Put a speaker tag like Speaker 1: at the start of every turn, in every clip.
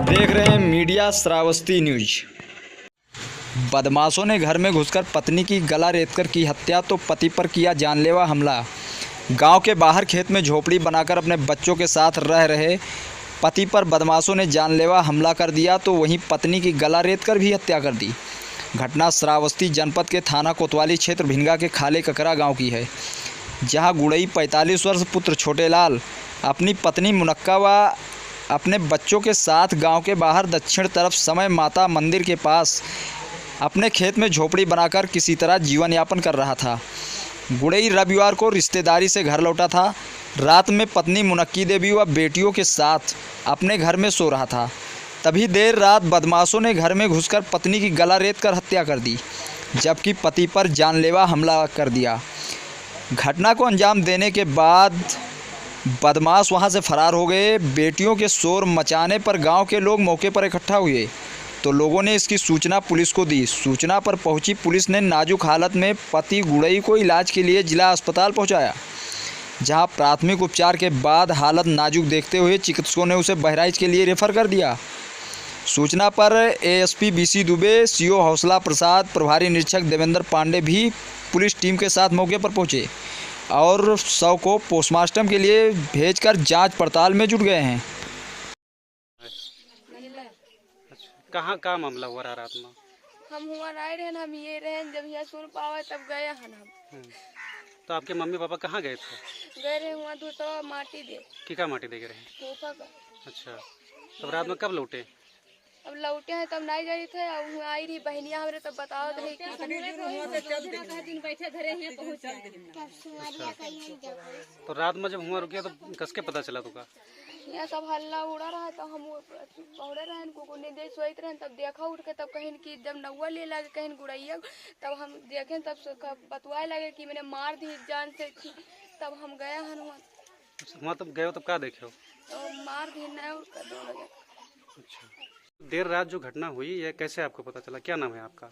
Speaker 1: देख रहे हैं मीडिया श्रावस्ती न्यूज। बदमाशों ने घर में घुसकर पत्नी की गला रेतकर की हत्या तो पति पर किया जानलेवा हमला। गांव के बाहर खेत में झोपड़ी बनाकर अपने बच्चों के साथ रह रहे पति पर बदमाशों ने जानलेवा हमला कर दिया तो वहीं पत्नी की गला रेतकर भी हत्या कर दी। घटना श्रावस्ती जनपद के थाना कोतवाली क्षेत्र भिनगा के खाले ककरा गाँव की है, जहाँ गुड़ई 45 वर्ष पुत्र छोटेलाल अपनी पत्नी मुनक्का व अपने बच्चों के साथ गांव के बाहर दक्षिण तरफ समय माता मंदिर के पास अपने खेत में झोपड़ी बनाकर किसी तरह जीवन यापन कर रहा था। गुड़ई रविवार को रिश्तेदारी से घर लौटा था। रात में पत्नी मुनक्की देवी व बेटियों के साथ अपने घर में सो रहा था। तभी देर रात बदमाशों ने घर में घुसकर पत्नी की गला रेतकर हत्या कर दी, जबकि पति पर जानलेवा हमला कर दिया। घटना को अंजाम देने के बाद बदमाश वहां से फरार हो गए। बेटियों के शोर मचाने पर गांव के लोग मौके पर इकट्ठा हुए तो लोगों ने इसकी सूचना पुलिस को दी। सूचना पर पहुंची पुलिस ने नाजुक हालत में पति गुड़ई को इलाज के लिए जिला अस्पताल पहुंचाया, जहां प्राथमिक उपचार के बाद हालत नाजुक देखते हुए चिकित्सकों ने उसे बहराइच के लिए रेफर कर दिया। सूचना पर एएसपी बीसी दुबे, सीओ हौसला प्रसाद, प्रभारी निरीक्षक देवेंद्र पांडे भी पुलिस टीम के साथ मौके पर पहुंचे और शव को पोस्टमार्टम के लिए भेजकर जांच पड़ताल में जुट गए हैं।
Speaker 2: कहाँ का मामला हुआ रहा रात में?
Speaker 3: हम हुआ राय रहे हम ये रहे जब यहाँ सुन पावे तब गए हन हम।
Speaker 2: तो आपके मम्मी पापा कहाँ गए थे?
Speaker 3: गए रहे हुआ दूसरा माटी दे
Speaker 2: की माटी दे रहे?
Speaker 3: सोफा का।
Speaker 2: अच्छा, तब रात में कब लौटे?
Speaker 3: अब लौटे हैं तब नहीं जाई थे। अब हुआ आई रही बहनिया हमरे तब बताओ रही कि
Speaker 2: तो रात में जब हुआ रुकिया तो कस के पता चला तुका?
Speaker 3: यहाँ सब हल्ला उड़ा रहा तो हम पौड़े रहे को दे सोते रहे तब देखा उठ के तब कहीं कि जब नौवा ले लगे कहीं गुड़ैया तब हम देखे तब बतवाए लगे कि मैंने मार दी जान से थी। तब हम गए हन
Speaker 2: वहाँ तब गए हो तब क्या देखे हो?
Speaker 3: तो मार दी नहीं उठकर दो लगे।
Speaker 2: अच्छा, देर रात जो घटना हुई यह कैसे आपको पता चला? क्या नाम है आपका?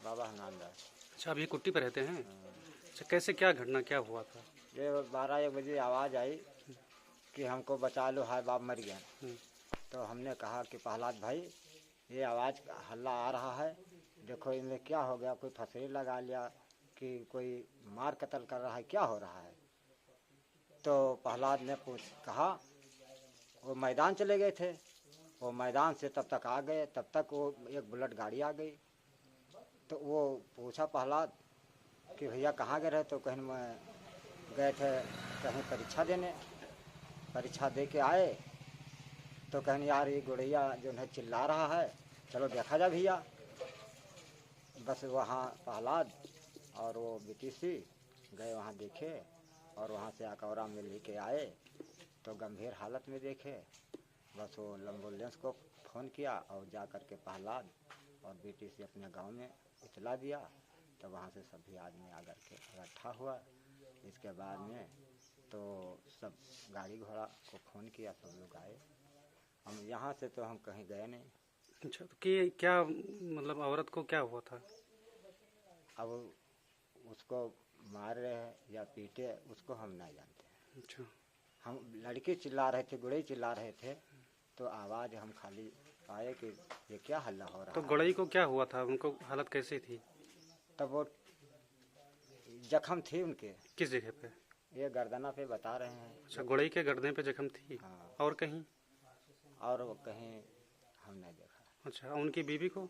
Speaker 4: बाबा हनानदास।
Speaker 2: अच्छा, अभी कुट्टी पर रहते हैं? अच्छा, कैसे क्या घटना क्या हुआ था?
Speaker 4: ये 12-1 बजे आवाज़ आई कि हमको बचा लो, हाय बाप मर गया। तो हमने कहा कि प्रहलाद भाई ये आवाज़ हल्ला आ रहा है, देखो इनमें क्या हो गया, कोई फसरी लगा लिया कि कोई मार कत्ल कर रहा है, क्या हो रहा है? तो प्रहलाद ने कहा वो मैदान चले गए थे, वो मैदान से तब तक आ गए, तब तक वो एक बुलेट गाड़ी आ गई। तो वो पूछा प्रहलाद कि भैया कहाँ गए रहे? तो कहीं मैं गए थे कहीं परीक्षा देने, परीक्षा दे के आए तो कहीं यार ये गुड़ैया जो है चिल्ला रहा है, चलो देखा जा भैया। बस वहाँ प्रहलाद और वो बीटीसी गए, वहाँ देखे और वहाँ से आकौरा में लेके आए तो गंभीर हालत में देखे। बस वो एम्बुलेंस को फ़ोन किया और जा कर के प्रहलाद और बीटीसी अपने गांव में इतला दिया। तो वहाँ से सभी आदमी आकर के इकट्ठा हुआ। इसके बाद में तो सब गाड़ी घोड़ा को फ़ोन किया, सब लोग आए। हम यहाँ से तो हम कहीं गए नहीं।
Speaker 2: अच्छा, तो कि क्या मतलब औरत को क्या हुआ था?
Speaker 4: अब उसको मार रहे हैं या पीटे उसको हम नहीं जानते।
Speaker 2: अच्छा,
Speaker 4: हम लड़के चिल्ला रहे थे, गुड़ई चिल्ला रहे थे तो आवाज़ हम खाली पाए कि ये क्या हल्ला हो रहा है।
Speaker 2: तो गुड़ई को क्या हुआ था? उनको हालत कैसी थी?
Speaker 4: तब वो जख्म थी उनके।
Speaker 2: किस जगह पे?
Speaker 4: ये गर्दना पे बता रहे हैं।
Speaker 2: अच्छा, गुड़ई के गर्दने पे जख्म थी?
Speaker 4: हाँ।
Speaker 2: और कहीं?
Speaker 4: और कहीं हम नहीं देखा।
Speaker 2: अच्छा, उनकी बीवी को?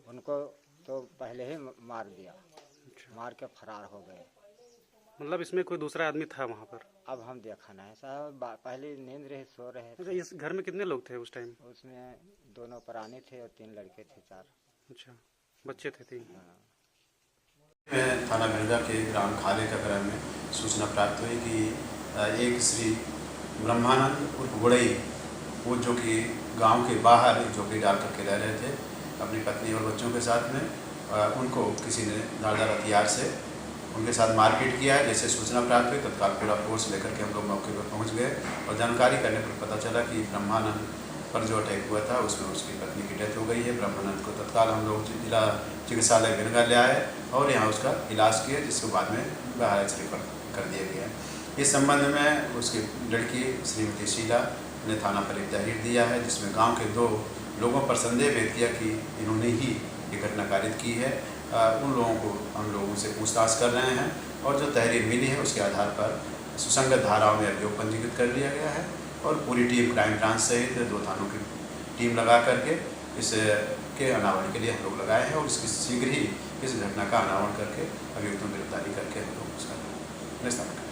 Speaker 4: उनको तो पहले ही मार दिया।
Speaker 2: अच्छा,
Speaker 4: मार के फरार हो गए।
Speaker 2: मतलब इसमें कोई दूसरा आदमी था वहाँ पर?
Speaker 4: अब हम देखा नहीं साहब, पहले नींद रहे, सो रहे
Speaker 2: अच्छा,
Speaker 4: थे।
Speaker 2: इस घर में कितने लोग थे उस टाइम?
Speaker 4: उसमें 2 प्राणी थे और 3 लड़के थे, 4।
Speaker 2: अच्छा, बच्चे थे 3?
Speaker 4: हाँ।
Speaker 5: में थाना भिनगा के ग्राम खाले ककरा में सूचना प्राप्त हुई कि एक श्री ब्रह्मानंद उर्फ गुड़ई, वो जो कि गांव के बाहर एक झोपड़ी डाल करके रह रहे थे अपनी पत्नी और बच्चों के साथ में, उनको किसी ने धारदार हथियार से उनके साथ मारपीट किया है। जैसे सूचना प्राप्त हुई तत्काल पूरा फोर्स लेकर के हम लोग मौके पर पहुंच गए और जानकारी करने पर पता चला कि ब्रह्मानंद पर जो अटैक हुआ था उसमें उसकी पत्नी की डेथ हो गई है। ब्रह्मानंद को तत्काल हम लोग जिला चिकित्सालय भिनगा ले आए और यहाँ उसका इलाज किया, जिसको बाद में बहराइच रेफर कर दिया गया। इस संबंध में उसकी लड़की श्रीमती शीला ने थाना पर एक तहरीर दिया है, जिसमें गांव के 2 लोगों पर संदेह व्यक्त किया कि इन्होंने ही ये घटना कारित की है। उन लोगों को हम लोगों से पूछताछ कर रहे हैं और जो तहरीर मिली है उसके आधार पर सुसंगत धाराओं में अभियोग पंजीकृत कर लिया गया है और पूरी टीम क्राइम ब्रांच सहित 2 थानों की टीम लगा करके इसके अनावरण के लिए हम लोग लगाए हैं और इसकी शीघ्र ही इस घटना का अनावरण करके अभियुक्तों की गिरफ्तारी करके हम लोग उसका निस्तारण